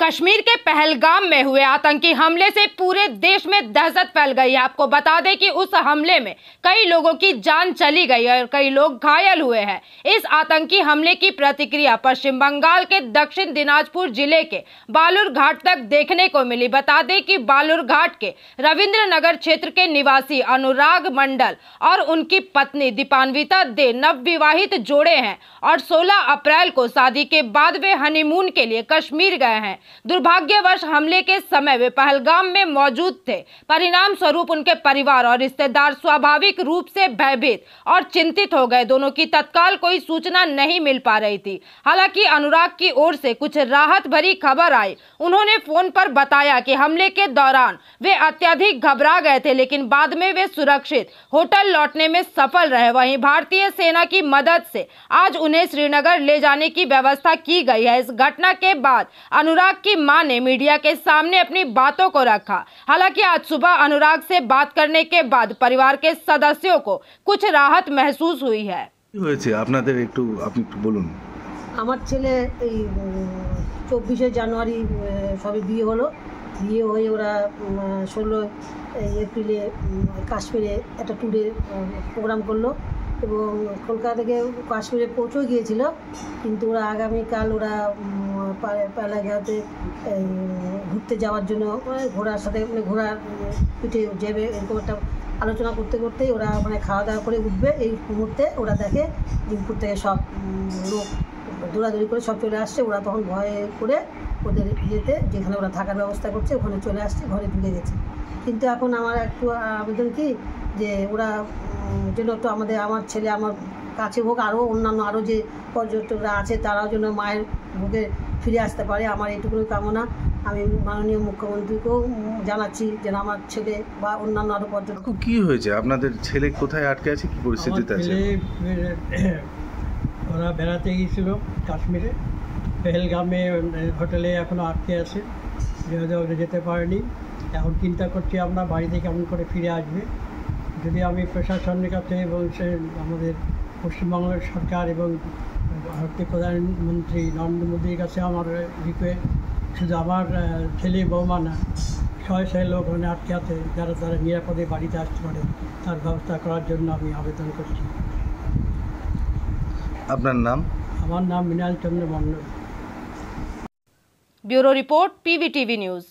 कश्मीर के पहलगाम में हुए आतंकी हमले से पूरे देश में दहशत फैल गई है। आपको बता दें कि उस हमले में कई लोगों की जान चली गई है और कई लोग घायल हुए हैं। इस आतंकी हमले की प्रतिक्रिया पश्चिम बंगाल के दक्षिण दिनाजपुर जिले के बालूरघाट तक देखने को मिली। बता दें कि बालूरघाट के रविंद्र नगर क्षेत्र के निवासी अनुराग मंडल और उनकी पत्नी दीपान्विता दे नवविवाहित जोड़े हैं और 16 अप्रैल को शादी के बाद वे हनीमून के लिए कश्मीर गए हैं। दुर्भाग्यवश हमले के समय वे पहलगाम में मौजूद थे। परिणाम स्वरूप उनके परिवार और रिश्तेदार स्वाभाविक रूप से भयभीत और चिंतित हो गए। दोनों की तत्काल कोई सूचना नहीं मिल पा रही थी। हालांकि अनुराग की ओर से कुछ राहत भरी खबर आई। उन्होंने फोन पर बताया कि हमले के दौरान वे अत्यधिक घबरा गए थे, लेकिन बाद में वे सुरक्षित होटल लौटने में सफल रहे। वहीं भारतीय सेना की मदद से आज उन्हें श्रीनगर ले जाने की व्यवस्था की गई है। इस घटना के बाद अनुराग की मां ने मीडिया के सामने अपनी बातों को रखा। हालांकि आज सुबह अनुराग से बात करने के बाद परिवार के सदस्यों को कुछ राहत महसूस हुई है। আমার ছেলে এই 24 জানুয়ারি সবে বিয়ে হলো। বিয়ে হয়ে ওরা 16 এপ্রিলে কাশ্মীরে একটা ট্যুরে প্রোগ্রাম করলো এবং কলকাতা থেকে কাশ্মীরে পৌঁছে গিয়েছিল। কিন্তু ওরা আগামীকাল ওরা পালাঘাটে ঘুরতে যাওয়ার জন্য ঘোড়ার সাথে ঘোড়ার পিঠে যাবে এরকম একটা আলোচনা করতে করতেই ওরা খাওয়া দাওয়া করে উঠবে। এই মুহূর্তে ওরা দেখে দিনপুর থেকে সব লোক দৌড়াদৌড়ি করে সব চলে আসছে। ওরা তখন ভয়ে করে ওদের ইয়েতে যেখানে ওরা থাকার ব্যবস্থা করছে ওখানে চলে আসছে, ঘরে ঢুকে গেছে। কিন্তু এখন আমার একটু আবেদন কি যে ওরা যেন একটু আমার ছেলে আমার কাছে হোক, আরও অন্যান্য আরও যে পর্যটকরা আছে তারাও যেন মায়ের বুকে ফিরে আসতে পারে। আমার এইটুকুই কামনা। আমি মাননীয় মুখ্যমন্ত্রীকেও জানাচ্ছি যেন আমার ছেলে বা অন্যান্য আরও পর্যটক। কি হয়েছে আপনাদের ছেলে কোথায় আটকে আছে, কি পরিস্থিতিতে আছে? ওরা বেড়াতে গিয়েছিল কাশ্মীরে, পেহেলগামে হোটেলে এখনও আটকে আছে, যেতে পারেনি। এখন চিন্তা করছি আমরা বাড়িতে কেমন করে ফিরে আসবে। যদি আমি প্রশাসনের কাছে এবং আমাদের পশ্চিমবঙ্গের সরকার এবং ভারতীয় প্রধানমন্ত্রী নরেন্দ্র মোদীর কাছে আমার রিকোয়েস্ট, শুধু আমার ছেলে বৌমা না, শয়ে লোক ওখানে আটকে আছে, যারা তারা নিরাপদে বাড়িতে আসতে পারে তার ব্যবস্থা করার জন্য আমি আবেদন করছি। আপনার নাম? আমার নাম Mrinal Chandra Mondal. Bureau report PVTV news.